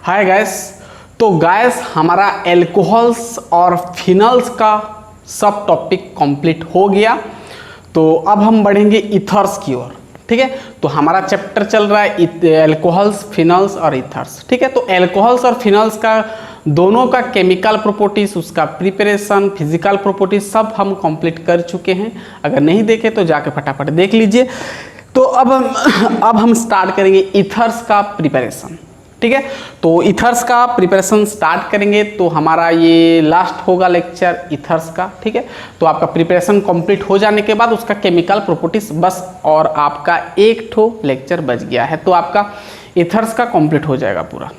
Hi guys. तो gas हमारा alcohols और फिनल्स का सब टॉपिक कंप्लीट हो गया। तो अब हम बढ़ेंगे इथर्स की ओर। ठीक है, तो हमारा चैप्टर चल रहा है एल्कोहल्स, फिनल्स और इथर्स। ठीक है, तो एल्कोहल्स और फिनल्स का दोनों का केमिकल प्रॉपर्टीज, उसका प्रिपरेशन, फिजिकल प्रॉपर्टीज सब हम कंप्लीट कर चुके हैं। अगर नहीं देखे तो जाके फटाफट देख लीजिए। तो अब हम स्टार्ट करेंगे इथर्स का प्रिपरेशन। ठीक है, तो इथर्स का प्रिपरेशन स्टार्ट करेंगे। तो हमारा ये लास्ट होगा लेक्चर इथर्स का। ठीक है, तो आपका प्रिपरेशन कंप्लीट हो जाने के बाद उसका केमिकल प्रॉपर्टीज बस, और आपका एक ठो लेक्चर बच गया है, तो आपका इथर्स का कंप्लीट हो जाएगा पूरा।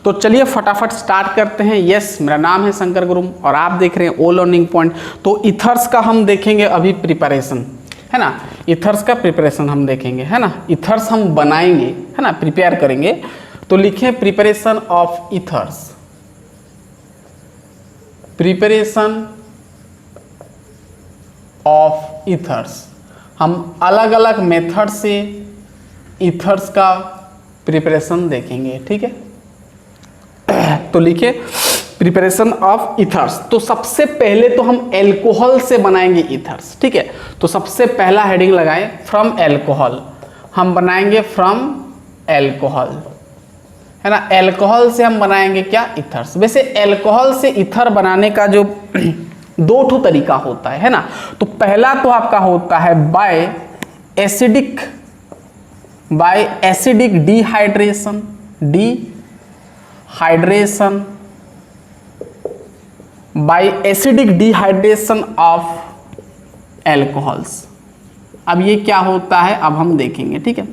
तो चलिए फटाफट स्टार्ट करते हैं। यस, मेरा नाम है शंकर गुरुम और आप देख रहे हैं ओ लर्निंग पॉइंट। तो इथर्स का हम देखेंगे अभी प्रिपरेशन, है ना। इथर्स का प्रिपरेशन हम देखेंगे, है ना। इथर्स हम बनाएंगे, है ना, प्रिपेयर करेंगे। तो लिखें preparation of ethers. Preparation of ethers, हम अलग अलग मेथड से इथर्स का प्रिपरेशन देखेंगे। ठीक है, तो लिखिए प्रिपरेशन ऑफ इथर्स। तो सबसे पहले तो हम एल्कोहल से बनाएंगे इथर्स। ठीक है, तो सबसे पहला हेडिंग लगाएं फ्रॉम एल्कोहल। हम बनाएंगे फ्रॉम एल्कोहल, है ना। एल्कोहल से हम बनाएंगे क्या, इथर्स। वैसे एल्कोहल से इथर बनाने का जो दो ठो तरीका होता है ना। तो पहला तो आपका होता है by acidic dehydration, by acidic dehydration of alcohols. अब ये क्या होता है अब हम देखेंगे। ठीक है,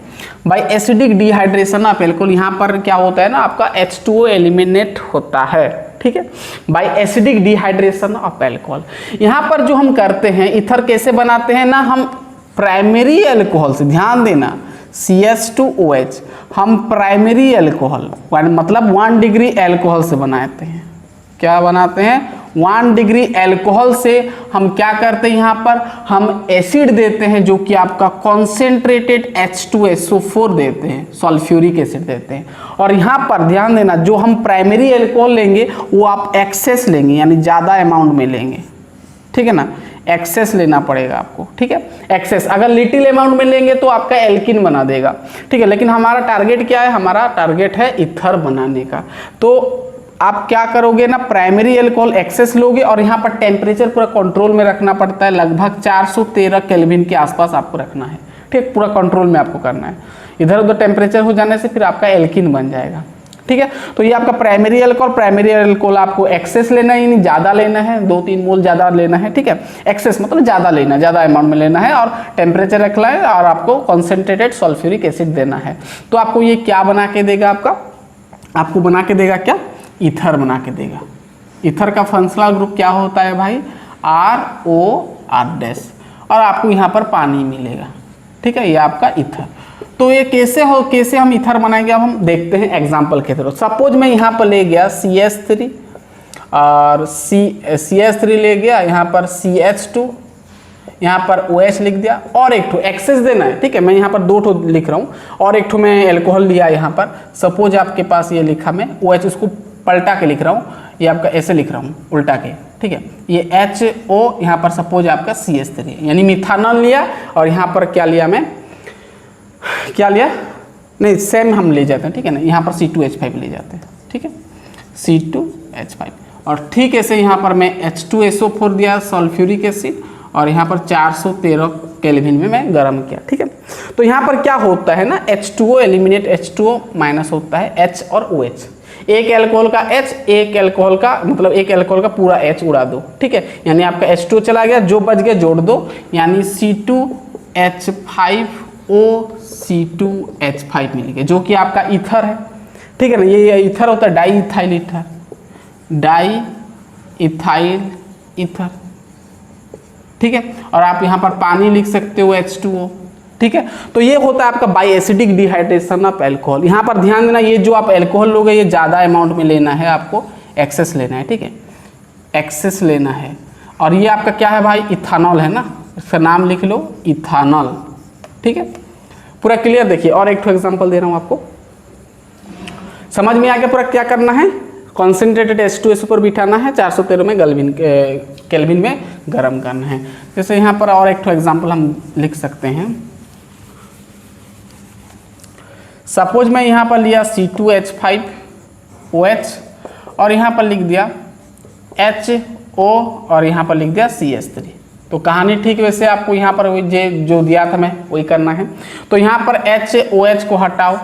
by acidic dehydration of alcohol, यहाँ पर क्या होता है ना, आपका H2O एलिमिनेट होता है। ठीक है, by acidic dehydration of alcohol. यहाँ पर जो हम करते हैं इथर कैसे बनाते हैं ना, हम प्राइमरी एल्कोहल से, ध्यान देना, CH2OH हम प्राइमरी एल्कोहल मतलब 1 डिग्री एल्कोहल से बनाते हैं। क्या बनाते हैं, 1 डिग्री एल्कोहल से हम क्या करते हैं, यहाँ पर हम एसिड देते हैं जो कि आपका कॉन्सेंट्रेटेड H2SO4 देते हैं, सल्फ्यूरिक एसिड देते हैं। और यहाँ पर ध्यान देना, जो हम प्राइमरी एल्कोहल लेंगे वो आप एक्सेस लेंगे, यानी ज़्यादा अमाउंट में लेंगे। ठीक है ना, एक्सेस लेना पड़ेगा आपको। ठीक है, एक्सेस। अगर लिटिल अमाउंट में लेंगे तो आपका एल्किन बना देगा। ठीक है, लेकिन हमारा टारगेट क्या है, हमारा टारगेट है इथर बनाने का। तो आप क्या करोगे ना, प्राइमरी एल्कोहल एक्सेस लोगे और यहाँ पर टेम्परेचर पूरा कंट्रोल में रखना पड़ता है, लगभग 413 केल्विन के आसपास आपको रखना है। ठीक, पूरा कंट्रोल में आपको करना है। इधर उधर टेम्परेचर हो जाने से फिर आपका एल्किन बन जाएगा। ठीक है, तो ये आपका प्राइमरी एल्कोहल आपको एक्सेस लेना है, यानी ज़्यादा लेना है, 2-3 मोल ज़्यादा लेना है। ठीक है, एक्सेस मतलब ज़्यादा लेना है, ज़्यादा अमाउंट में लेना है, और टेम्परेचर रखना है, और आपको कॉन्सेंट्रेटेड सल्फ्यूरिक एसिड देना है। तो आपको ये क्या बना के देगा, आपको बना के देगा क्या, इथर बना के देगा। इथर का फंक्शनल ग्रुप क्या होता है भाई, ROR-, और आपको यहाँ पर पानी मिलेगा। ठीक है, ये आपका इथर। तो ये कैसे हम इथर बनाएंगे, अब हम देखते हैं एग्जांपल के थ्रू। सपोज मैं यहाँ पर ले गया CH3 और CH3 ले गया, यहाँ पर CH2, यहाँ पर OH लिख दिया, और एक ठो एक्सेस देना है। ठीक है, मैं यहाँ पर 2 ठो लिख रहा हूँ, और एक ठो मैं एल्कोहल लिया यहाँ पर। सपोज आपके पास ये लिखा मैं OH, उसको पलटा के लिख रहा हूँ, ये आपका ऐसे लिख रहा हूँ उल्टा के। ठीक है, ये HO, यहाँ पर सपोज आपका CH3, यानी मिथानॉल लिया, और यहाँ पर क्या लिया मैं, क्या लिया, नहीं सेम हम ले जाते हैं। ठीक है ना, यहाँ पर C2H5 ले जाते हैं। ठीक है, C2H5, और ठीक ऐसे यहाँ पर मैं H2SO4 दिया, सल्फ्यूरिक एसिड, और यहाँ पर 413 केल्विन में मैं गर्म किया। ठीक है, तो यहाँ पर क्या होता है ना, H2O एलिमिनेट H2O माइनस होता है H और OH। एक एल्कोहल का H, एक एल्कोहल का मतलब एक एल्कोहल का पूरा H उड़ा दो। ठीक है, यानी आपका H2 चला गया, जो बच गया जोड़ दो, यानी C2H5O C2H5 मिल गया, जो कि आपका इथर है। ठीक है ना, ये इथर होता है, डाई इथाइल इथर। ठीक है, और आप यहाँ पर पानी लिख सकते हो H2O। ठीक है, तो ये होता है आपका by acidic dehydration of alcohol. यहाँ पर ध्यान देना, ये जो आप एल्कोहल लोगे ये ज़्यादा अमाउंट में लेना है, आपको एक्सेस लेना है। ठीक है, एक्सेस लेना है। और ये आपका क्या है भाई, इथानॉल है ना, इसका नाम लिख लो इथानॉल। ठीक है, पूरा क्लियर। देखिए और एक एग्जांपल दे रहा हूँ आपको। समझ में आ गया पूरा क्या करना है, कॉन्सेंट्रेटेड H2SO पर बिठाना है, 413 में केल्विन में गर्म करना है। जैसे यहाँ पर और एक एग्जाम्पल हम लिख सकते हैं। सपोज मैं यहाँ पर लिया C2H5OH और यहाँ पर लिख दिया HO और यहाँ पर लिख दिया CH3। तो कहानी ठीक वैसे आपको यहाँ पर जो दिया था मैं वही करना है। तो यहाँ पर HOH को हटाओ,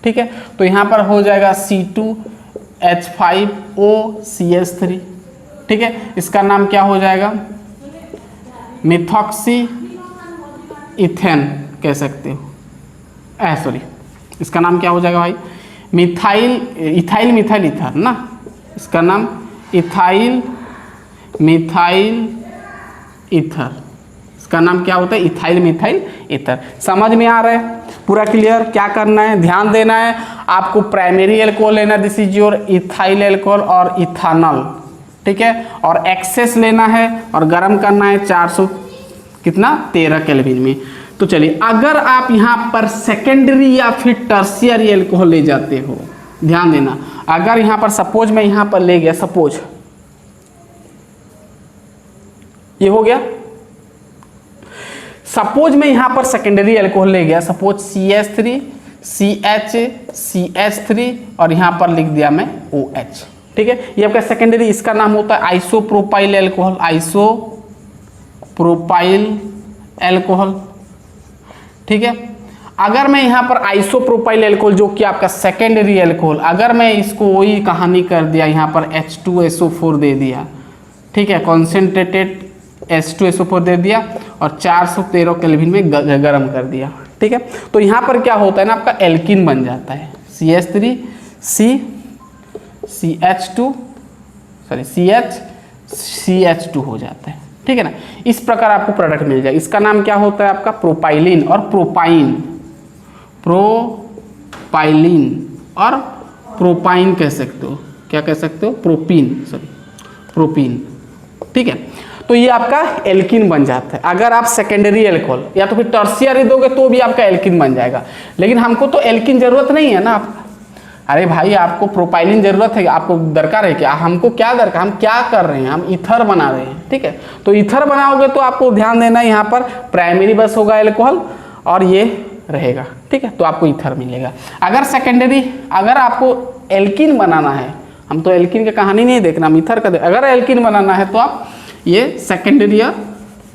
ठीक है, तो यहाँ पर हो जाएगा C2H5OCH3, ठीक है। इसका नाम क्या हो जाएगा, मिथॉक्सी इथेन कह सकते हो, सॉरी इसका नाम क्या हो जाएगा भाई, इथाइल मिथाइल ईथर ना, इसका नाम इथाइल मिथाइल ईथर, इसका नाम क्या होता है, इथाइल मिथाइल ईथर। समझ में आ रहा है, पूरा क्लियर। क्या करना है, ध्यान देना है आपको, प्राइमरी अल्कोहल लेना, this is your ethyl alcohol और इथानॉल, ठीक है, और एक्सेस लेना है और गर्म करना है 413 केल्विन में। तो चलिए, अगर आप यहाँ पर सेकेंडरी या फिर टर्शियरी अल्कोहल ले जाते हो, ध्यान देना, अगर यहाँ पर सपोज मैं यहाँ पर ले गया, सपोज ये हो गया, सपोज मैं यहाँ पर सेकेंडरी अल्कोहल ले गया, सपोज CH3 CH3 और यहाँ पर लिख दिया मैं OH, ठीक है, ये आपका सेकेंडरी, इसका नाम होता है आइसोप्रोपाइल अल्कोहल, आइसोप्रोपाइल अल्कोहल, ठीक है। अगर मैं यहाँ पर आइसोप्रोपाइल अल्कोहल जो कि आपका सेकेंडरी अल्कोहल, अगर मैं इसको वही कहानी कर दिया, यहाँ पर H2SO4 दे दिया, ठीक है, कॉन्सेंट्रेटेड H2SO4 दे दिया और 413 केल्विन में गर्म कर दिया, ठीक है, तो यहाँ पर क्या होता है ना, आपका एल्किन बन जाता है, CH3 CH2 हो जाता है, ठीक है ना। इस प्रकार आपको प्रोडक्ट मिल जाए। इसका नाम क्या होता है आपका, प्रोपाइलिन और प्रोपाइन, और प्रोपाइन कह सकते हो, क्या कह सकते हो, प्रोपीन, ठीक है। तो ये आपका एल्किन बन जाता है। अगर आप सेकेंडरी अल्कोहल या तो फिर टर्शियरी दोगे तो भी आपका एल्किन बन जाएगा, लेकिन हमको तो एल्किन जरूरत नहीं है ना। अरे भाई, आपको प्रोपाइलिन जरूरत है, आपको दरकार है क्या, हमको क्या दरकार, हम क्या कर रहे हैं, हम ईथर बना रहे हैं, ठीक है। तो ईथर बनाओगे तो आपको ध्यान देना है, यहाँ पर प्राइमरी बस होगा अल्कोहल और ये रहेगा, ठीक है, तो आपको ईथर मिलेगा। अगर सेकेंडरी, अगर आपको एल्किन बनाना है, हम तो एल्किन की कहानी नहीं देखना, हम ईथर का अगर एल्किन बनाना है तो आप ये सेकेंडरी या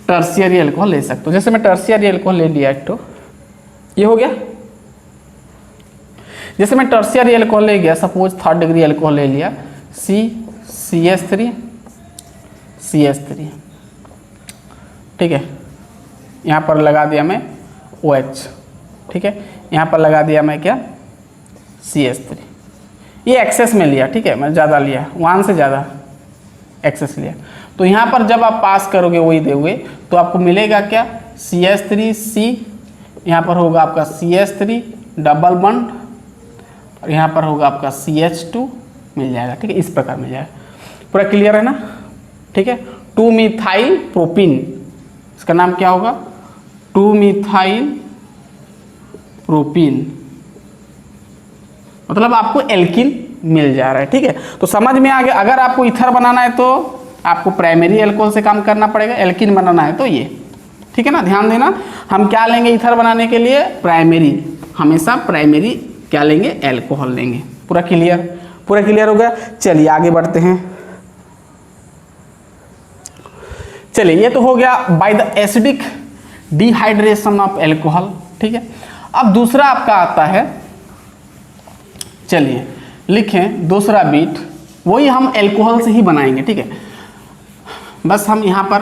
टर्शियरी अल्कोहल ले सकते हो। जैसे मैं टर्शियरी अल्कोहल ले लिया एक, तो ये हो गया। जैसे मैं टर्शियरी अल्कोहल ले गया, सपोज 3rd डिग्री अल्कोहल ले लिया, CH3, ठीक है, यहाँ पर लगा दिया मैं OH, ठीक है, यहाँ पर लगा दिया मैं क्या, CH3, ये एक्सेस में लिया, ठीक है, मैं ज़्यादा लिया, 1 से ज़्यादा एक्सेस लिया। तो यहाँ पर जब आप पास करोगे वही दोगे तो आपको मिलेगा क्या, CH3C, यहाँ पर होगा आपका CH3 डबल बॉन्ड और यहाँ पर होगा आपका CH2 मिल जाएगा, ठीक है, इस प्रकार मिल जाएगा। पूरा क्लियर है ना, ठीक है। 2-मिथाइल प्रोपीन, इसका नाम क्या होगा, 2-मिथाइल प्रोपीन, मतलब आपको एल्किन मिल जा रहा है, ठीक है। तो समझ में आ गया। अगर आपको ईथर बनाना है तो आपको प्राइमरी अल्कोहल से काम करना पड़ेगा, एल्किन बनाना है तो ये, ठीक है ना। ध्यान देना, हम क्या लेंगे ईथर बनाने के लिए, प्राइमरी, हमेशा प्राइमरी क्या लेंगे, अल्कोहल लेंगे। पूरा क्लियर हो गया। चलिए आगे बढ़ते हैं। चलिए, ये तो हो गया by the acidic dehydration of alcohol, ठीक है। अब दूसरा आपका आता है, चलिए लिखें दूसरा बीट, वही हम अल्कोहल से ही बनाएंगे, ठीक है। बस हम यहाँ पर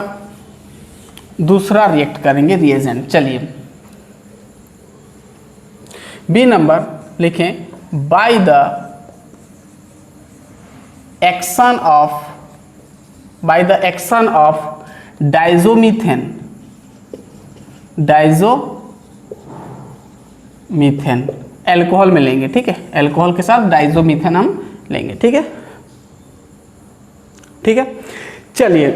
दूसरा रिएक्ट करेंगे रिएजेंट। चलिए बी नंबर लिखें, by the action of diazomethane alcohol में लेंगे, ठीक है, अल्कोहल के साथ डाइजोमीथेन हम लेंगे, ठीक है। चलिए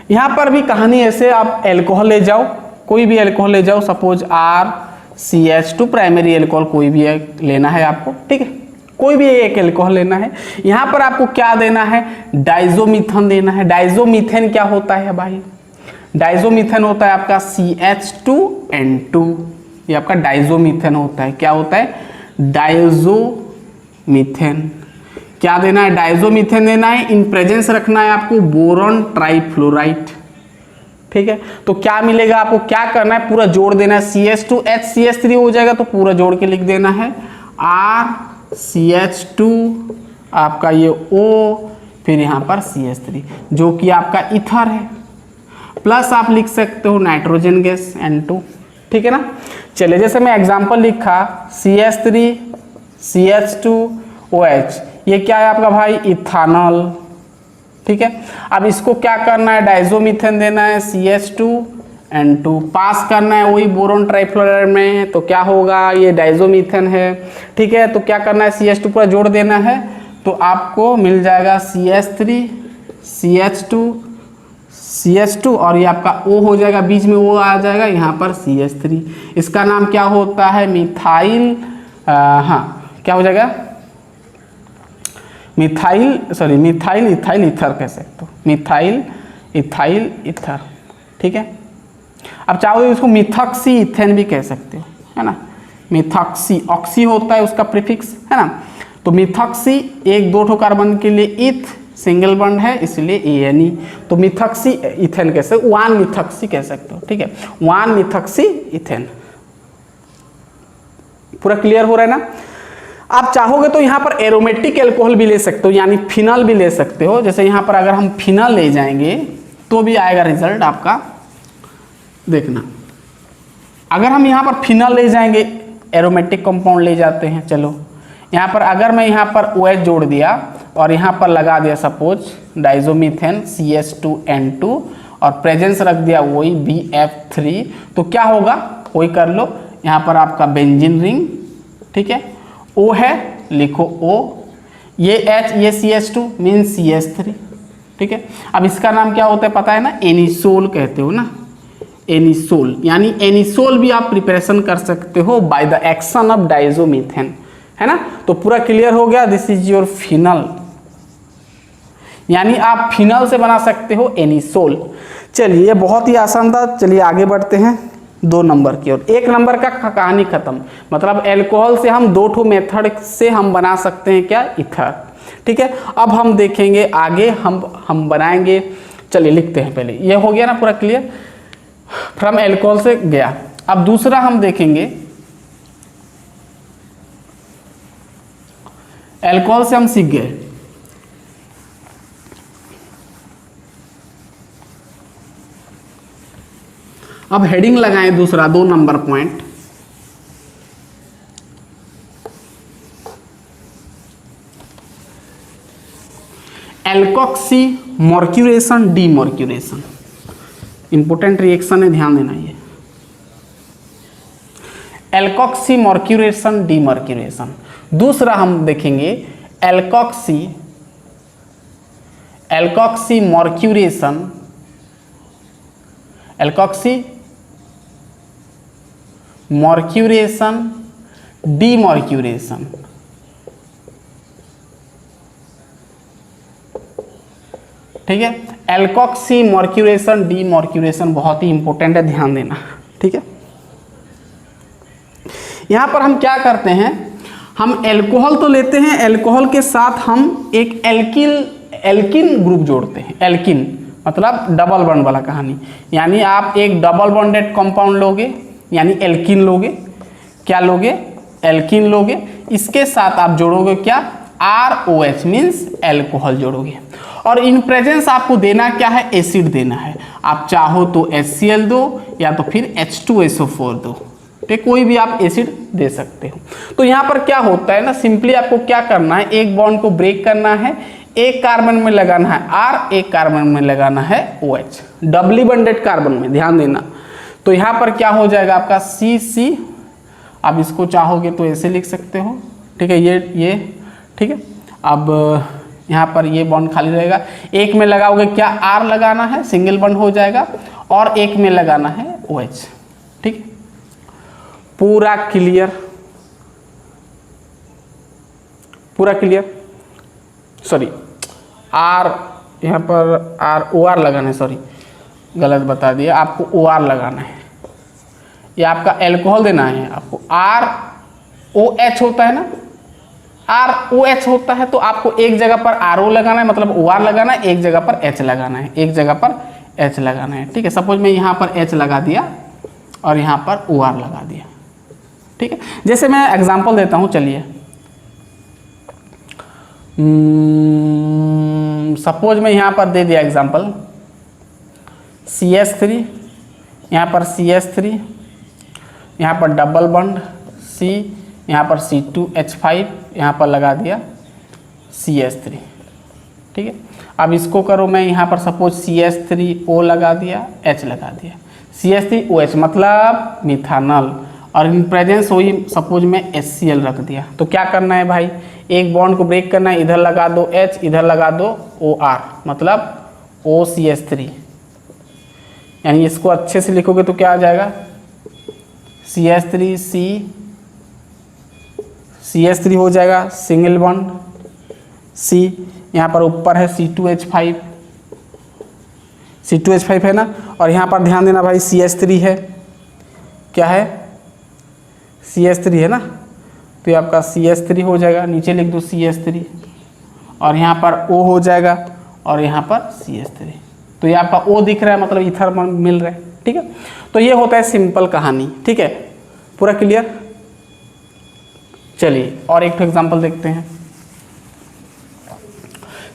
यहाँ पर भी कहानी ऐसे, आप अल्कोहल ले जाओ, कोई भी अल्कोहल ले जाओ, सपोज RCH2 प्राइमरी अल्कोहल कोई भी लेना है आपको, ठीक है। कोई भी एक एल्कोहल लेना है। यहाँ पर आपको क्या देना है, डाइजोमीथेन देना है। डाइजोमीथेन क्या होता है भाई, डाइजोमीथेन होता है आपका CH2N2, ये आपका डाइजोमीथेन होता है। क्या होता है, डाइजोमीथेन। क्या देना है, डाइजोमीथेन देना है। इन प्रेजेंस रखना है आपको बोरॉन ट्राइफ्लोराइड, ठीक है। तो क्या मिलेगा आपको, क्या करना है, पूरा जोड़ देना है। CH2H CH3 हो जाएगा तो पूरा जोड़ के लिख देना है RCH2 आपका ये O, फिर यहाँ पर CH3 जो कि आपका ईथर है, प्लस आप लिख सकते हो नाइट्रोजन गैस N2, ठीक है ना। चलिए जैसे मैं एग्जांपल लिखा CH3 CH2OH, ये क्या है आपका भाई, इथानॉल, ठीक है। अब इसको क्या करना है, डाइजोमीथेन देना है CH2N2, पास करना है वही बोरॉन ट्राइफ्लोराइड में, तो क्या होगा, ये डाइजोमीथेन है, ठीक है। तो क्या करना है, CH2 पूरा जोड़ देना है, तो आपको मिल जाएगा CH3 CH2 और ये आपका O हो जाएगा, बीच में O आ जाएगा, यहाँ पर CH3। इसका नाम क्या होता है, मिथाइल, हाँ क्या हो जाएगा, मिथाइल इथाइल ईथर कह सकते हो, मिथाइल इथाइल ईथर, ठीक है। अब चाहो तो इसको मिथॉक्सी इथेन भी कह सकते हो, है ना। मिथॉक्सी, ऑक्सी होता है उसका प्रीफिक्स, है ना। तो मिथॉक्सी, एक दो ठो कार्बन के लिए इथ सिंगल बॉन्ड है इसलिए ANE, तो मिथॉक्सी इथेन कह सकते हो, 1 मिथॉक्सी कह सकते हो, ठीक है, 1 मिथॉक्सी इथेन। पूरा क्लियर हो रहा है ना। आप चाहोगे तो यहाँ पर एरोमेटिक एल्कोहल भी ले सकते हो, यानी फिनल भी ले सकते हो। जैसे यहाँ पर अगर हम फिनल ले जाएंगे तो भी आएगा रिजल्ट आपका, देखना। अगर हम यहाँ पर फिनल ले जाएंगे, एरोमेटिक कंपाउंड ले जाते हैं, चलो यहाँ पर अगर मैं यहाँ पर OH जोड़ दिया और यहाँ पर लगा दिया सपोज डाइजोमीथेन CH2N2 और प्रेजेंस रख दिया वही BF3, तो क्या होगा, वही कर लो। यहाँ पर आपका बेंजीन रिंग, ठीक है, O है, लिखो O, ये H, ये CH2 मीन्स CH3, ठीक है। अब इसका नाम क्या होता है पता है ना, एनिसोल कहते हो ना, एनिसोल। यानी एनिसोल भी आप प्रिपरेशन कर सकते हो बाय द एक्शन ऑफ डाइजोमीथेन, है ना। तो पूरा क्लियर हो गया, दिस इज योर फिनल, यानी आप फिनल से बना सकते हो एनिसोल। चलिए ये बहुत ही आसान था, चलिए आगे बढ़ते हैं 2 नंबर की ओर। 1 नंबर का कहानी खत्म, मतलब एल्कोहल से हम 2 ठो मेथड से हम बना सकते हैं क्या, ईथर, ठीक है। अब हम देखेंगे आगे, हम बनाएंगे। चलिए लिखते हैं, पहले ये हो गया ना पूरा क्लियर, फ्रॉम एल्कोहल से गया। अब दूसरा हम देखेंगे, एल्कोहल से हम सीख गए, अब हेडिंग लगाएं दूसरा 2 number point, alkoxy mercuration demercuration, important reaction है, ध्यान देना। ये एल्कोक्सी मर्क्यूरेशन डीमर्क्यूरेशन। दूसरा हम देखेंगे alkoxy mercuration, alkoxy mercuration demercuration, ठीक है। एल्कोक्सी मर्क्यूरेशन डीमर्क्यूरेशन बहुत ही इंपॉर्टेंट है, ध्यान देना, ठीक है। यहां पर हम क्या करते हैं, हम एल्कोहल तो लेते हैं, एल्कोहल के साथ हम एक एल्किन ग्रुप जोड़ते हैं। एल्किन मतलब डबल बॉन्ड वाला कहानी, यानी आप एक डबल बॉन्डेड कंपाउंड लोगे, यानी एल्किन लोगे। क्या लोगे, एल्किन लोगे। इसके साथ आप जोड़ोगे क्या, ROH मीन्स एल्कोहल जोड़ोगे। और इन प्रेजेंस आपको देना क्या है, एसिड देना है। आप चाहो तो HCl दो या तो फिर H2SO4 दो, ठीक, कोई भी आप एसिड दे सकते हो। तो यहाँ पर क्या होता है ना, सिंपली आपको क्या करना है, एक बॉन्ड को ब्रेक करना है, एक कार्बन में लगाना है R, एक कार्बन में लगाना है OH, डबली बॉन्डेड कार्बन में, ध्यान देना। तो यहाँ पर क्या हो जाएगा आपका CC, आप इसको चाहोगे तो ऐसे लिख सकते हो, ठीक है, ये ठीक है। अब यहाँ पर ये बॉन्ड खाली रहेगा, एक में लगाओगे क्या, R लगाना है, सिंगल बॉन्ड हो जाएगा, और एक में लगाना है OH, ठीक, पूरा क्लियर, पूरा क्लियर। सॉरी आर, यहाँ पर आर ओ आर लगाना है, सॉरी गलत बता दिया, आपको ओ आर लगाना है। ये आपका एल्कोहल देना है आपको। आर ओ एच होता है ना, आर ओ एच होता है, तो आपको एक जगह पर आर ओ लगाना है, मतलब ओ आर लगाना है, एक जगह पर एच लगाना है, एक जगह पर एच लगाना है। ठीक है, सपोज मैं यहाँ पर एच लगा दिया और यहाँ पर ओ आर लगा दिया। ठीक है, जैसे मैं एग्जांपल देता हूँ, चलिए सपोज मैं यहाँ पर दे दिया एग्जांपल CH3, यहाँ पर CH3, यहाँ पर डबल बॉन्ड C, यहाँ पर C2H5, यहाँ पर लगा दिया CH3। ठीक है, अब इसको करो मैं यहाँ पर सपोज CH3O लगा दिया, H लगा दिया, CH3OH मतलब मिथानल, और इन प्रेजेंस हुई सपोज में HCl रख दिया। तो क्या करना है भाई, एक बॉन्ड को ब्रेक करना है, इधर लगा दो H, इधर लगा दो OR, मतलब OCH3, यानी इसको अच्छे से लिखोगे तो क्या आ जाएगा CH3C, CH3 हो जाएगा सिंगल बॉन्ड C, यहाँ पर ऊपर है C2H5, C2H5 है ना, और यहाँ पर ध्यान देना भाई CH3 है, क्या है CH3 है ना, तो ये आपका CH3 हो जाएगा, नीचे लिख दो CH3, और यहाँ पर O हो जाएगा, और यहाँ पर CH3, तो ये आपका O दिख रहा है, मतलब ईथर मिल रहा है। ठीक है, तो ये होता है सिंपल कहानी। ठीक है, पूरा क्लियर। चलिए और एक एग्जांपल देखते हैं।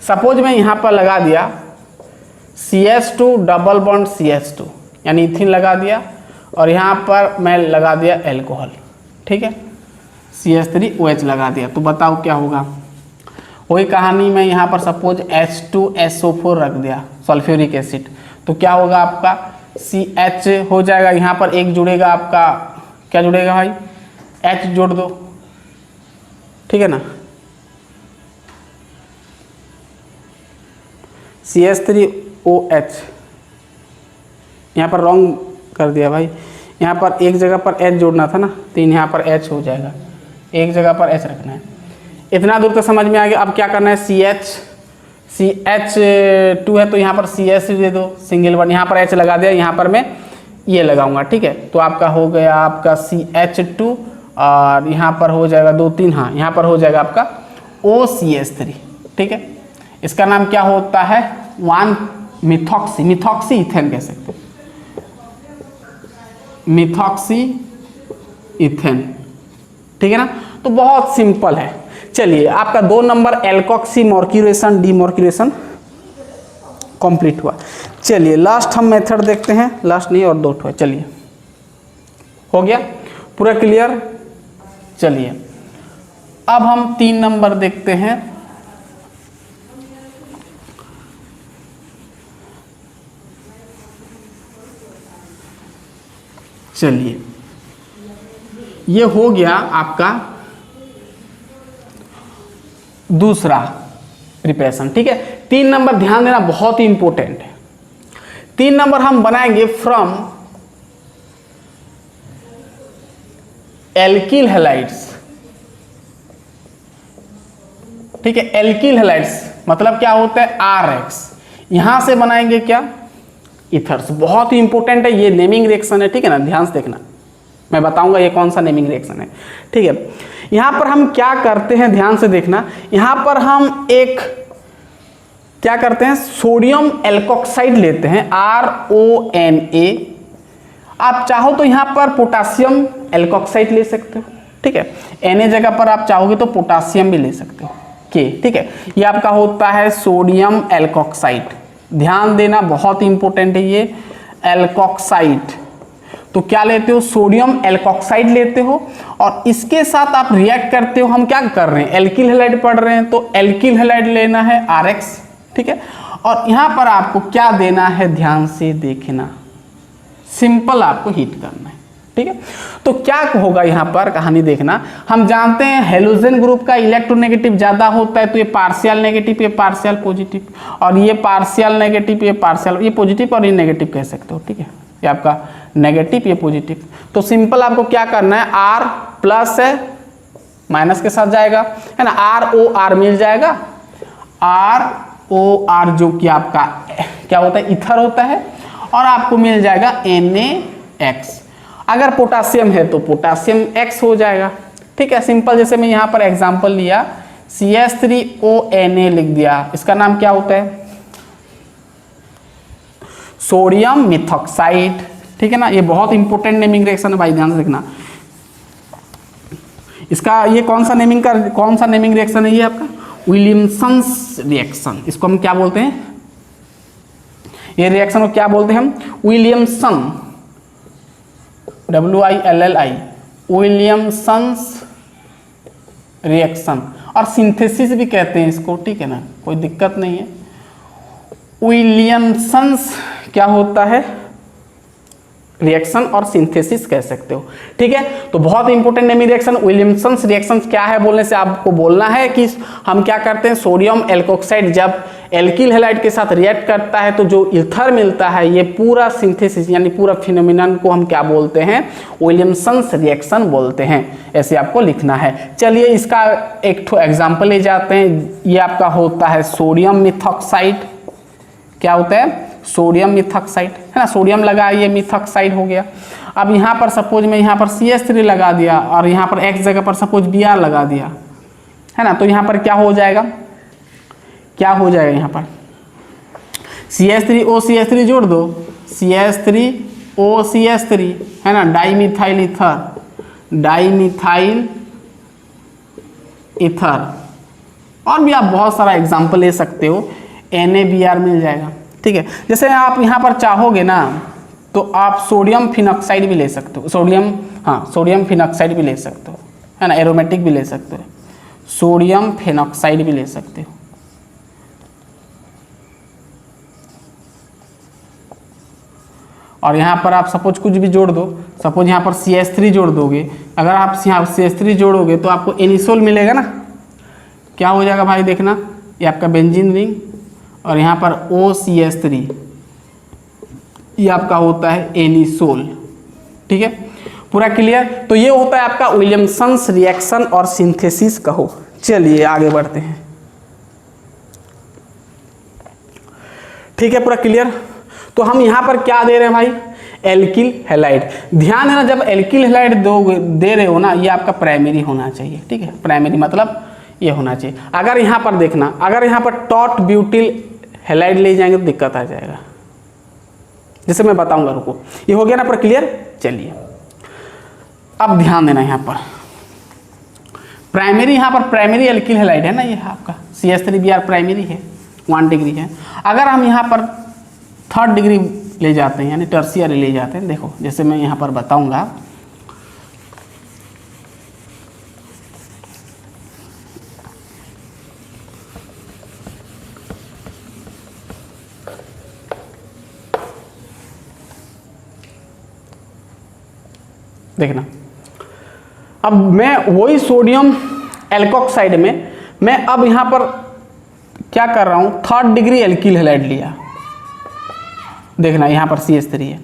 सपोज मैं यहाँ पर लगा दिया CH2 डबल बॉन्ड CH2, यानी इथिन लगा दिया, और यहाँ पर मैं लगा दिया एल्कोहल। ठीक है, CH3OH लगा दिया, तो बताओ क्या होगा। वही कहानी में यहाँ पर सपोज H2SO4 रख दिया, सल्फ्यूरिक एसिड, तो क्या होगा आपका CH हो जाएगा, यहाँ पर एक जुड़ेगा आपका, क्या जुड़ेगा भाई H जोड़ दो। ठीक है ना, CH3OH, यहाँ पर रॉन्ग कर दिया भाई, यहाँ पर एक जगह पर H जोड़ना था ना, तो यहाँ पर H हो जाएगा, एक जगह पर H रखना है। इतना दूर तो समझ में आ गया। अब क्या करना है, CH2 है तो यहाँ पर CH दे दो सिंगल बॉन्ड, यहाँ पर H लगा दिया, यहाँ पर मैं ये लगाऊंगा। ठीक है, तो आपका हो गया आपका CH2, और यहाँ पर हो जाएगा 2 3, हाँ यहाँ पर हो जाएगा आपका OCH3। ठीक है, इसका नाम क्या होता है, 1 मिथॉक्सी, मिथॉक्सी इथेन कह सकते हैं, मिथॉक्सी इथेन। ठीक है ना, तो बहुत सिंपल है। चलिए आपका 2 नंबर एल्कोक्सी मॉर्क्यूरेशन डीमॉर्क्यूरेशन कंप्लीट हुआ। चलिए लास्ट हम मेथड देखते हैं, लास्ट नहीं और 2 ठो है। चलिए हो गया पूरा क्लियर। चलिए अब हम 3 नंबर देखते हैं। चलिए ये हो गया आपका दूसरा प्रिपरेशन। ठीक है, 3 नंबर ध्यान देना, बहुत ही इंपॉर्टेंट है। 3 नंबर हम बनाएंगे फ्रॉम एल्किल हैलाइड्स। ठीक है, एल्किल हैलाइड्स मतलब क्या होता है, RX, यहां से बनाएंगे क्या, इथर्स। बहुत ही इंपॉर्टेंट है, ये नेमिंग रिएक्शन है। ठीक है ना, ध्यान से देखना, मैं बताऊंगा ये कौन सा नेमिंग रिएक्शन है। ठीक है, यहां पर हम क्या करते हैं, ध्यान से देखना, यहां पर हम एक क्या करते हैं, सोडियम एल्कोक्साइड लेते हैं, RONA। आप चाहो तो यहां पर पोटासियम एल्कोक्साइड ले सकते हो। ठीक है, Na जगह पर आप चाहोगे तो पोटासियम भी ले सकते हो के। ठीक है, ये आपका होता है सोडियम एल्कोक्साइड। ध्यान देना, बहुत इंपॉर्टेंट है ये एल्कोक्साइड। तो क्या लेते हो, सोडियम एल्कोक्साइड लेते हो, और इसके साथ आप रिएक्ट करते हो। हम क्या कर रहे हैं, एल्किल हैलाइड पढ़ रहे हैं, तो एल्किल हैलाइड लेना है RX। ठीक है, और यहां पर आपको क्या देना है, ध्यान से देखना, सिंपल आपको हीट करना है। ठीक है, तो क्या होगा यहां पर कहानी देखना, हम जानते हैं हेलोजन ग्रुप का इलेक्ट्रोनेगेटिव ज्यादा होता है, तो ये पार्शियल नेगेटिव, ये पार्शियल पॉजिटिव, और ये पार्शियल नेगेटिव, ये पार्शियल, ये पॉजिटिव और ये नेगेटिव कह सकते हो। ठीक है, ये आपका नेगेटिव, ये पॉजिटिव। तो सिंपल आपको क्या करना है, R प्लस है माइनस के साथ जाएगा, है ना, ROR मिल जाएगा, ROR जो कि आपका क्या होता है, ईथर होता है, और आपको मिल जाएगा NaX। अगर पोटासियम है तो पोटासियम X हो जाएगा, ठीक है, सिंपल। जैसे मैं यहाँ पर एग्जांपल लिया, CH3ONa लिख दिया, इसका नाम क्या होता है, सोडियम मिथॉक्साइड, ठीक है ना। ये बहुत इंपॉर्टेंट नेमिंग रिएक्शन है भाई, ध्यान से देखना। इसका ये कौन सा नेमिंग रिएक्शन है, ये आपका विलियमसन्स रिएक्शन। इसको हम क्या बोलते हैं, ये रिएक्शन को क्या बोलते हैं हम, विलियमसन, WILLI, विलियमसन्स रिएक्शन, और सिंथेसिस भी कहते हैं इसको, ठीक है ना, कोई दिक्कत नहीं है। विलियमसन्स क्या होता है, रिएक्शन और सिंथेसिस कह सकते हो, ठीक है। तो बहुत important naming reaction Williamson's reaction क्या है बोलने से आपको बोलना है कि हम क्या करते हैं, सोडियम एल्कोक्साइड जब एल्किल हैलाइड के साथ रिएक्ट करता है तो जो ईथर मिलता है, ये पूरा सिंथेसिस यानी पूरा फिनोमिनन को हम क्या बोलते हैं, विलियमसन्स रिएक्शन बोलते हैं, ऐसे आपको लिखना है। चलिए इसका एक ठो एग्जाम्पल ले जाते हैं। ये आपका होता है सोडियम मिथॉक्साइड, क्या होता है, सोडियम मिथॉक्साइड, है ना, सोडियम लगा, ये मिथॉक्साइड हो गया। अब यहाँ पर सपोज मैं यहाँ पर CH3 लगा दिया और यहाँ पर X जगह पर सपोज Br लगा दिया, है ना, तो यहाँ पर क्या हो जाएगा, क्या हो जाएगा, यहाँ पर CH3O CH3 जोड़ दो, CH3O CH3, है ना, डाईमिथाइल ईथर, डाईमिथाइल ईथर, और भी आप बहुत सारा एग्जाम्पल ले सकते हो, NaBr मिल जाएगा, ठीक है। जैसे आप यहाँ पर चाहोगे ना तो आप सोडियम फिनॉक्साइड भी ले सकते हो, सोडियम फिनॉक्साइड भी ले सकते हो, है ना, एरोमेटिक भी ले सकते हो, सोडियम फिनॉक्साइड भी ले सकते हो। और यहाँ पर आप सपोज कुछ भी जोड़ दो, सपोज यहाँ पर CH3 जोड़ दोगे, अगर आप यहाँ CH3 जोड़ोगे तो आपको एनिसोल मिलेगा ना, क्या हो जाएगा भाई, देखना, ये आपका बेंजीन रिंग, और यहाँ पर OCH3, ये आपका होता है एनिसोल, ठीक है, पूरा क्लियर। तो ये होता है आपका विलियमसन्स रिएक्शन और सिंथेसिस कहो। चलिए आगे बढ़ते हैं, ठीक है, पूरा क्लियर। तो हम यहाँ पर क्या दे रहे हैं भाई, एल्किल हैलाइड। ध्यान है ना, जब एल्किल हैलाइड दे रहे हो ना, ये आपका प्राइमरी होना चाहिए, ठीक है, प्राइमरी मतलब ये होना चाहिए। अगर यहाँ पर देखना, अगर यहाँ पर टॉट ब्यूटिल हैलाइड ले जाएंगे तो दिक्कत आ जाएगा, जैसे मैं बताऊंगा, रुको, ये हो गया ना पूरा क्लियर। चलिए अब ध्यान देना, यहाँ पर प्राइमरी, यहाँ पर प्राइमरी एल्किल हैलाइड है ना, ये आपका CH3Br प्राइमरी है, 1 डिग्री है। अगर हम यहाँ पर 3rd डिग्री ले जाते हैं यानी टर्शियरी ले जाते हैं, देखो जैसे मैं यहाँ पर बताऊंगा, देखना, अब मैं वही सोडियम एल्कोक्साइड में मैं अब यहाँ पर क्या कर रहा हूँ, 3rd डिग्री एल्किल हैलाइड लिया, देखना यहाँ पर CH3 है,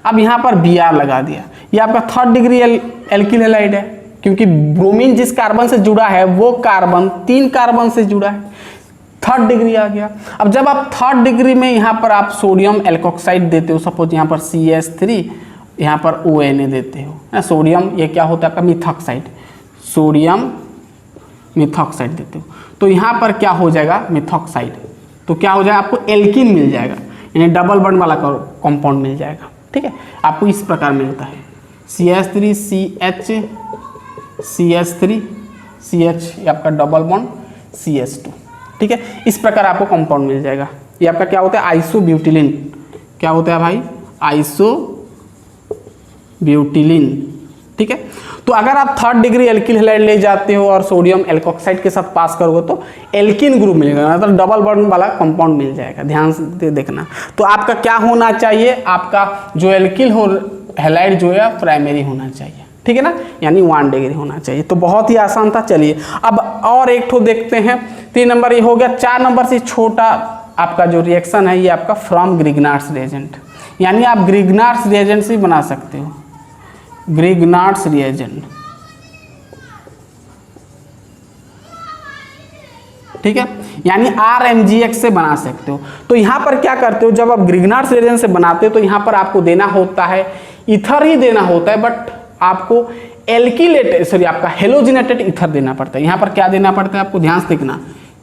अब यहाँ पर Br लगा दिया, ये आपका 3rd डिग्री एल्किल हैलाइड है, क्योंकि ब्रोमीन जिस कार्बन से जुड़ा है वो कार्बन 3 कार्बन से जुड़ा है, 3rd डिग्री आ गया। अब जब आप 3rd डिग्री में यहाँ पर आप सोडियम एल्कोक्साइड देते हो, सपोज यहाँ पर CH3, यहाँ पर ONa देते हो ना, सोडियम, ये क्या होता है आपका मिथॉक्साइड, सोडियम मिथॉक्साइड देते हो, तो यहाँ पर क्या हो जाएगा, मिथॉक्साइड, तो क्या हो जाएगा, आपको एल्कीन मिल जाएगा, यानी डबल बॉन्ड वाला कंपाउंड मिल जाएगा, ठीक है, आपको इस प्रकार मिलता है CH3 CH CH3 CH, ये आपका डबल बॉन्ड CH2, ठीक है, इस प्रकार आपको कंपाउंड मिल जाएगा। ये आपका क्या होता है, आइसोब्यूटिलिन, क्या होता है भाई, आइसोब्यूटिलिन, ठीक है। तो अगर आप 3rd डिग्री एल्किल हैलाइड ले जाते हो और सोडियम एल्कोक्साइड के साथ पास करोगे तो एल्किन ग्रुप मिलेगा, मतलब डबल बॉन्ड वाला कंपाउंड मिल जाएगा, ध्यान से देखना। तो आपका क्या होना चाहिए, आपका जो एल्किल हैलाइड जो है प्राइमरी होना चाहिए, ठीक है ना, यानी 1 डिग्री होना चाहिए। तो बहुत ही आसान था। चलिए अब और एक ठो देखते हैं, 3 नंबर ये हो गया। 4 नंबर से छोटा आपका जो रिएक्शन है ये आपका फ्रॉम ग्रिग्नार्ड्स रिएजेंट, यानी आप ग्रिग्नार्ड्स रिएजेंट से बना सकते हो, ग्रिग्नार्ड्स रिएजेंट, ठीक है, यानी RMgX से बना सकते हो। तो यहाँ पर क्या करते हो, जब आप ग्रिग्नार्ड्स रिएजेंट से बनाते हो तो यहाँ पर आपको देना होता है ईथर ही देना होता है, बट आपको एल्किलेटेड सॉरी आपका हेलोजिनेटेड ईथर देना पड़ता है। यहाँ पर क्या देना पड़ता है आपको, ध्यान से देखना,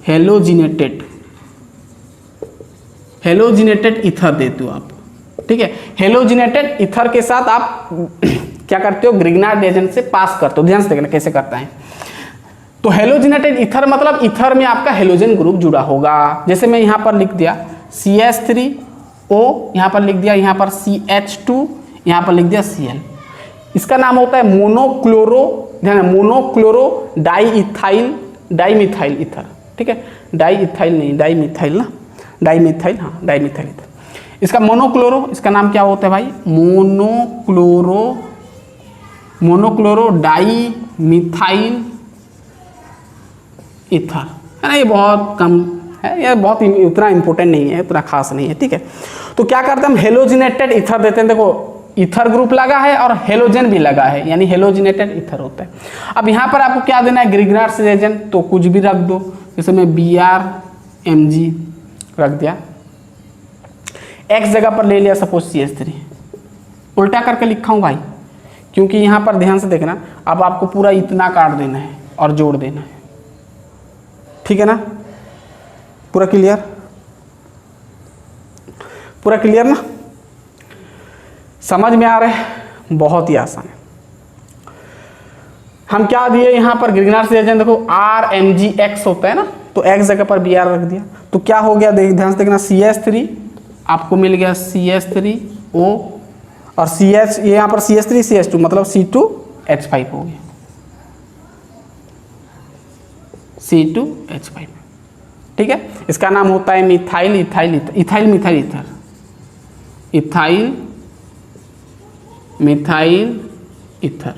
हेलोजिनेटेड ईथर देते हो आप, ठीक है। हेलोजिनेटेड ईथर के साथ आप क्या करते हो, ग्रिग्नार्ड रिएजेंट से पास करते हो। ध्यान से देखना कैसे करता है। तो हेलोजिनेटेड ईथर मतलब ईथर में आपका हेलोजन ग्रुप जुड़ा होगा। जैसे मैं यहाँ पर लिख दिया CH3O, यहाँ पर लिख दिया, यहाँ पर CH2, यहाँ पर लिख दिया Cl। इसका नाम होता है मोनोक्लोरो, ध्यान, मोनोक्लोरो डाइमिथाइल ईथर, ठीक है। डाइइथाइल नहीं, डाइमिथाइल ना, डाइमिथाइल, हाँ डाइमिथाइल ईथर। इसका मोनोक्लोरो, इसका नाम क्या होता है भाई, मोनोक्लोरो डाइमिथाइल ईथर, है ना। ये बहुत कम है, ये बहुत उतना इंपॉर्टेंट नहीं है, उतना खास नहीं है, ठीक है। तो क्या करते हैं हम, हेलोजिनेटेड ईथर देते हैं। देखो ईथर ग्रुप लगा है और हेलोजन भी लगा है, यानी हेलोजिनेटेड ईथर होता है। अब यहाँ पर आपको क्या देना है, ग्रिग्नार्ड्स रिएजेंट, तो कुछ भी रख दो, जैसे मैं BrMg रख दिया, X जगह पर ले लिया सपोज CH3, उल्टा करके लिखा हूँ भाई, क्योंकि यहाँ पर ध्यान से देखना, अब आपको पूरा इतना काट देना है और जोड़ देना है, ठीक है ना। पूरा क्लियर ना, समझ में आ रहा है, बहुत ही आसान है। हम क्या दिए यहाँ पर, ग्रिग्नार्ड्स रिएजेंट देखो RMgX होता है ना, तो X जगह पर Br रख दिया, तो क्या हो गया, ध्यान से देखना, CH3 आपको मिल गया CH3O और CH, ये यहाँ पर CH3 CH2 मतलब C2H5 हो गया, C2H5, ठीक है। इसका नाम होता है इथाइल मिथाइल ईथर।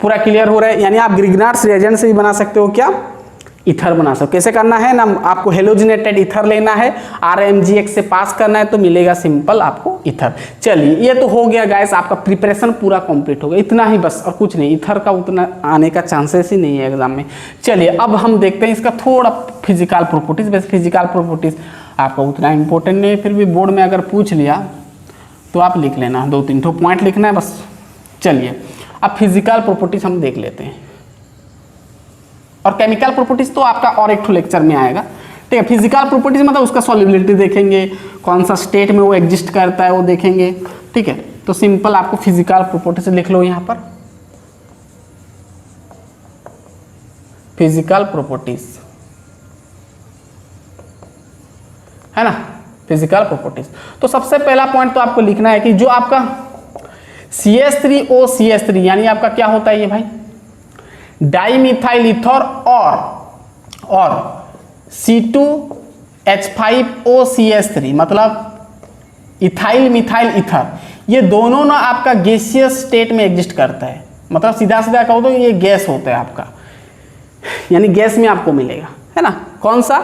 पूरा क्लियर हो रहा है, यानी आप ग्रिग्नार्ड्स रिएजेंट से भी बना सकते हो, क्या ईथर बना सकते हो। कैसे करना है ना, आपको हेलोजिनेटेड ईथर लेना है, RMgX से पास करना है, तो मिलेगा सिंपल आपको ईथर। चलिए ये तो हो गया गाइस, आपका प्रिपरेशन पूरा कंप्लीट हो गया, इतना ही बस और कुछ नहीं। ईथर का उतना आने का चांसेस ही नहीं है एग्जाम में। चलिए अब हम देखते हैं इसका थोड़ा फिजिकल प्रॉपर्टीज। वैसे फिजिकल प्रॉपर्टीज आपका उतना इंपॉर्टेंट नहीं है, फिर भी बोर्ड में अगर पूछ लिया तो आप लिख लेना, 2-3 पॉइंट लिखना है बस। चलिए अब फिजिकल प्रॉपर्टीज हम देख लेते हैं, और केमिकल प्रॉपर्टीज तो आपका और एक लेक्चर में आएगा, ठीक है। फिजिकल प्रॉपर्टीज मतलब उसका सॉल्युबिलिटी देखेंगे, कौन सा स्टेट में वो एग्जिस्ट करता है वो देखेंगे, ठीक है। तो सिंपल आपको फिजिकल प्रॉपर्टीज लिख लो यहाँ पर, फिजिकल प्रॉपर्टीज है ना, फिजिकल प्रॉपर्टीज। तो सबसे पहला पॉइंट तो आपको लिखना है कि जो आपका CH3O CH3 यानी आपका क्या होता है ये भाई, डाइमिथाइल ईथर और C2H5O CH3 मतलब इथाइल मिथाइल ईथर, ये दोनों ना आपका गैसियस स्टेट में एग्जिस्ट करता है। मतलब सीधा सीधा कहो तो ये गैस होता है आपका, यानी गैस में आपको मिलेगा, है ना। कौन सा,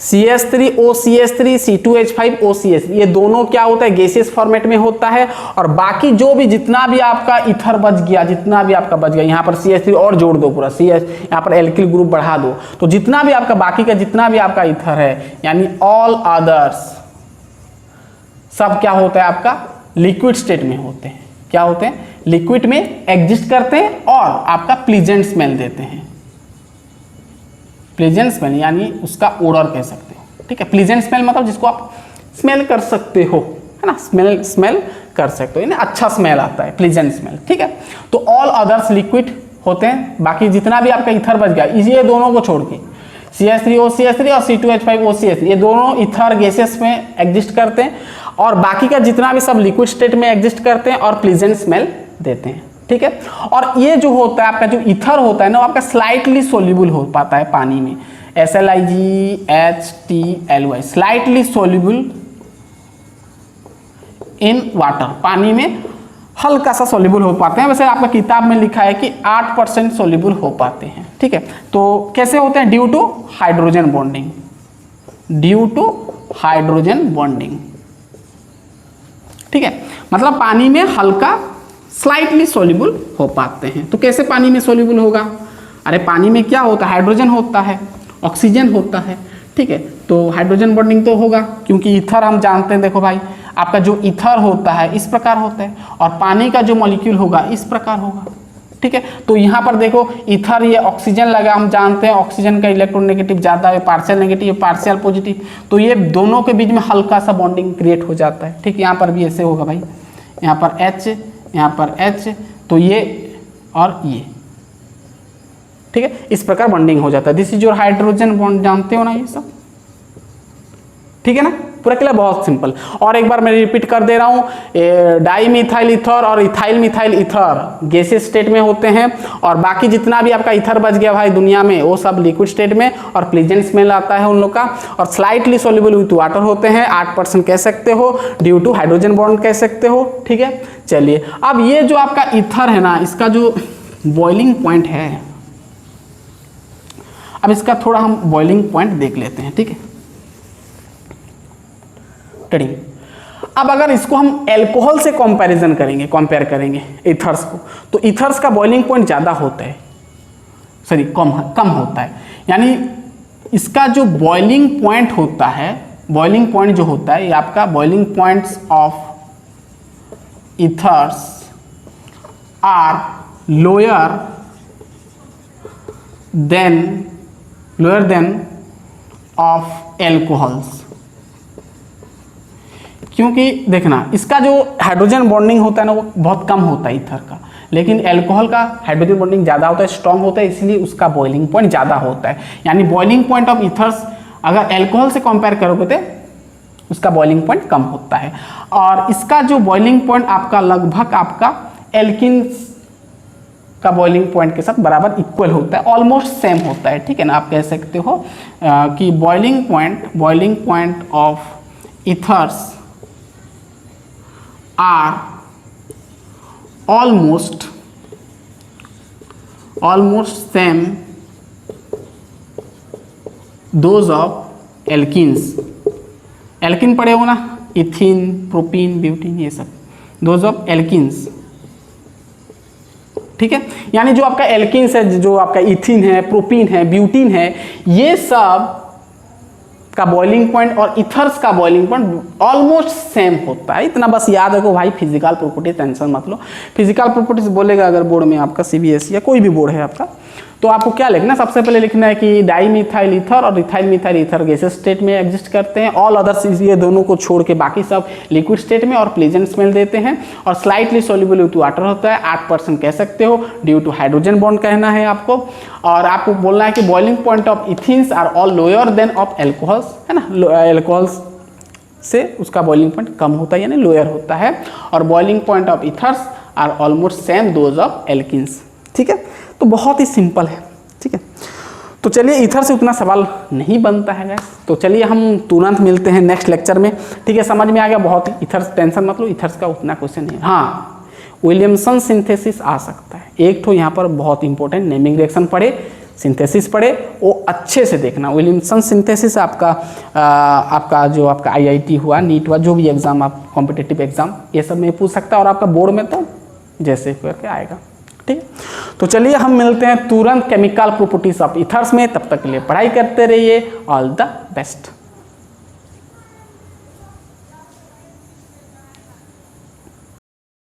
CH3O CH3 C2H5O CH3, ये दोनों क्या होता है, गैसियस फॉर्मेट में होता है। और बाकी जो भी जितना भी आपका ईथर बच गया, जितना भी आपका बच गया, यहाँ पर CH3 और जोड़ दो पूरा, यहाँ पर एल्किल ग्रुप बढ़ा दो, तो जितना भी आपका बाकी का जितना भी आपका ईथर है, यानी ऑल अदर्स सब क्या होता है आपका लिक्विड स्टेट में होते हैं। क्या होते हैं, लिक्विड में एग्जिस्ट करते हैं और आपका प्लीजेंट स्मेल देते हैं। प्लीजेंट स्मेल यानी उसका ओडर कह सकते हो, ठीक है। प्लीजेंट स्मेल मतलब जिसको आप स्मेल कर सकते हो, है ना, स्मेल कर सकते हो, यानी अच्छा स्मेल आता है, प्लीजेंट स्मेल, ठीक है। तो ऑल अदर्स लिक्विड होते हैं, बाकी जितना भी आपका ईथर बच गया, ये दोनों को छोड़ के CH3O CH3 और C2H5O CH3, ये दोनों ईथर गैसेस में एग्जिस्ट करते हैं और बाकी का जितना भी सब लिक्विड स्टेट में एग्जिस्ट करते हैं और प्लीजेंट स्मेल देते हैं, ठीक है। और ये जो होता है आपका जो ईथर होता है ना, वो आपका स्लाइटली सोल्यूबल हो पाता है पानी में, SLIGHTLY, slightly soluble in water, पानी में हल्का सा सोल्यूबल हो पाते हैं। वैसे आपका किताब में लिखा है कि 8% सोल्यूबल हो पाते हैं, ठीक है। तो कैसे होते हैं, ड्यू टू हाइड्रोजन बॉन्डिंग, ठीक है। मतलब पानी में हल्का स्लाइटली सोल्यूबल हो पाते हैं। तो कैसे पानी में सोल्यूबल होगा, अरे पानी में क्या होता है, हाइड्रोजन होता है, ऑक्सीजन होता है, ठीक है। तो हाइड्रोजन बॉन्डिंग तो होगा, क्योंकि ईथर हम जानते हैं, देखो भाई आपका जो ईथर होता है इस प्रकार होता है, और पानी का जो मॉलिक्यूल होगा इस प्रकार होगा, ठीक है। तो यहाँ पर देखो ईथर, ये ऑक्सीजन लगा, हम जानते हैं ऑक्सीजन का इलेक्ट्रोनेगेटिव ज़्यादा है, पार्शियल नेगेटिव पार्शियल पॉजिटिव, तो ये दोनों के बीच में हल्का सा बॉन्डिंग क्रिएट हो जाता है, ठीक। यहाँ पर भी ऐसे होगा भाई, यहाँ पर H, यहाँ पर H, तो ये और ये, ठीक है, इस प्रकार बॉन्डिंग हो जाता है। This is your hydrogen bond, जानते हो ना ये सब, ठीक है ना, पूरा क्लियर, बहुत सिंपल। और एक बार मैं रिपीट कर दे रहा हूँ, डाई मिथाइल ईथर और ethyl methyl ether gaseous state में होते हैं, और बाकी जितना भी आपका ईथर बच गया भाई दुनिया में वो सब लिक्विड स्टेट में, और प्लीजेंट स्मेल आता है उन लोग का, और स्लाइटली सोल्यूबल विथ वाटर होते हैं, 8% कह सकते हो, ड्यू टू हाइड्रोजन बॉन्ड कह सकते हो, ठीक है। चलिए अब ये जो आपका ईथर है ना, इसका जो बॉइलिंग पॉइंट है, अब इसका थोड़ा हम बॉइलिंग पॉइंट देख लेते हैं, ठीक है। अब अगर इसको हम एल्कोहल से कंपैरिजन करेंगे, कंपेयर करेंगे ईथर्स को, तो ईथर्स का बॉइलिंग पॉइंट ज़्यादा होता है, सॉरी कम होता है, यानी इसका जो बॉइलिंग पॉइंट होता है, बॉइलिंग पॉइंट जो होता है, ये आपका boiling points of ethers are lower than of alcohols. क्योंकि देखना इसका जो हाइड्रोजन बॉन्डिंग होता है ना वो बहुत कम होता है ईथर का, लेकिन एल्कोहल का हाइड्रोजन बॉन्डिंग ज़्यादा होता है, स्ट्रॉन्ग होता है, इसलिए उसका बॉइलिंग पॉइंट ज़्यादा होता है। यानी बॉइलिंग पॉइंट ऑफ ईथर्स अगर एल्कोहल से कंपेयर करोगे तो उसका बॉइलिंग पॉइंट कम होता है, और इसका जो बॉइलिंग पॉइंट आपका लगभग आपका एल्किन्स का बॉइलिंग पॉइंट के साथ बराबर इक्वल होता है, ऑलमोस्ट सेम होता है, ठीक है ना। आप कह सकते हो कि boiling point of ethers are almost same those of alkenes। Alkene पढ़े हो ना, इथिन, प्रोपीन, ब्यूटीन, ये सब those of alkenes, ठीक है। यानी जो आपका एल्किन्स है, जो आपका इथिन है, प्रोपीन है, ब्यूटीन है, ये सब का बॉइलिंग पॉइंट और ईथर्स का बॉइलिंग पॉइंट ऑलमोस्ट सेम होता है। इतना बस याद रखो भाई, फिजिकल प्रॉपर्टी टेंशन मत लो। फिजिकल प्रॉपर्टीज बोलेगा अगर बोर्ड में आपका सीबीएसई या कोई भी बोर्ड है आपका, तो आपको क्या लिखना है, सबसे पहले लिखना है कि डाई मिथाइल ईथर और ethyl methyl ether gaseous state में एग्जिस्ट करते हैं, ऑल अदर्स ये दोनों को छोड़ के बाकी सब लिक्विड स्टेट में और प्लीजेंट स्मेल देते हैं, और स्लाइटली सोल्यूबल विथ वाटर होता है, 8% कह सकते हो, ड्यू टू हाइड्रोजन बॉन्ड कहना है आपको। और आपको बोलना है कि boiling point of ethenes are all lower than of alcohols, है ना, एल्कोहल्स से उसका बॉइलिंग पॉइंट कम होता है यानी लोअर होता है, और boiling point of ethers are almost same those of alkenes, ठीक है। तो बहुत ही सिंपल है, ठीक है। तो चलिए ईथर से उतना सवाल नहीं बनता है गैस, तो चलिए हम तुरंत मिलते हैं नेक्स्ट लेक्चर में, ठीक है। समझ में आ गया, बहुत ही ईथर्स टेंशन मत लो, ईथर्स का उतना क्वेश्चन नहीं। हाँ, विलियमसन सिंथेसिस आ सकता है, एक तो यहाँ पर बहुत इंपॉर्टेंट नेमिंग रिएक्शन पढ़े, सिंथेसिस पढ़े, वो अच्छे से देखना। विलियमसन सिंथेसिस आपका जो आपका आईआईटी हुआ, नीट हुआ, जो भी एग्जाम आप कॉम्पिटिटिव एग्जाम, ये सब में पूछ सकता है, और आपका बोर्ड में तो जैसे करके आएगा, ठीक है। तो चलिए हम मिलते हैं तुरंत केमिकल प्रॉपर्टीज ऑफ ईथर्स में, तब तक के लिए पढ़ाई करते रहिए। All the best.